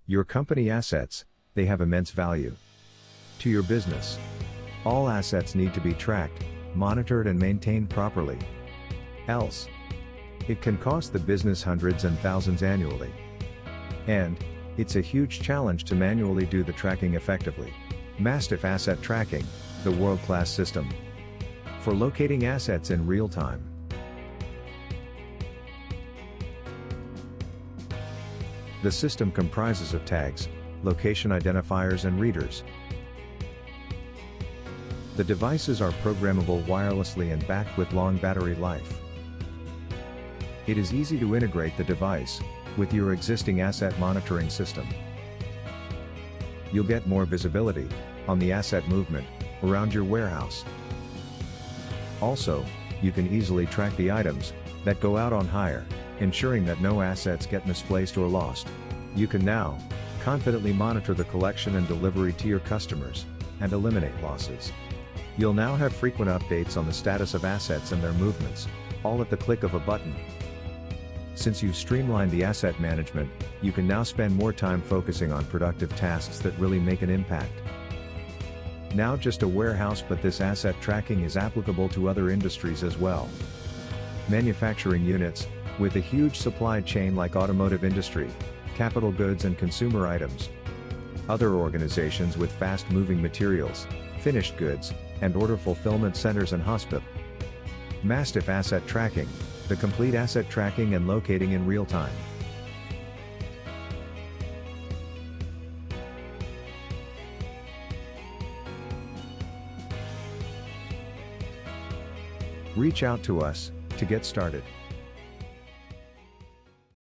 Your company assets, they have immense value to your business. All assets need to be tracked, monitored and maintained properly. Else, it can cost the business hundreds and thousands annually. And, it's a huge challenge to manually do the tracking effectively. Mastiff Asset Tracking, the world-class system for locating assets in real time. The system comprises of tags, location identifiers and readers. The devices are programmable wirelessly and backed with long battery life. It is easy to integrate the device with your existing asset monitoring system. You'll get more visibility on the asset movement around your warehouse. Also, you can easily track the items that go out on hire, ensuring that no assets get misplaced or lost. You can now confidently monitor the collection and delivery to your customers and eliminate losses. You'll now have frequent updates on the status of assets and their movements, all at the click of a button. Since you've streamlined the asset management, you can now spend more time focusing on productive tasks that really make an impact. Now just a warehouse, but this asset tracking is applicable to other industries as well. Manufacturing units, with a huge supply chain like automotive industry, capital goods and consumer items. Other organizations with fast-moving materials, finished goods, and order fulfillment centers and hospital. Mastiff Asset Tracking, the complete asset tracking and locating in real time. Reach out to us to get started.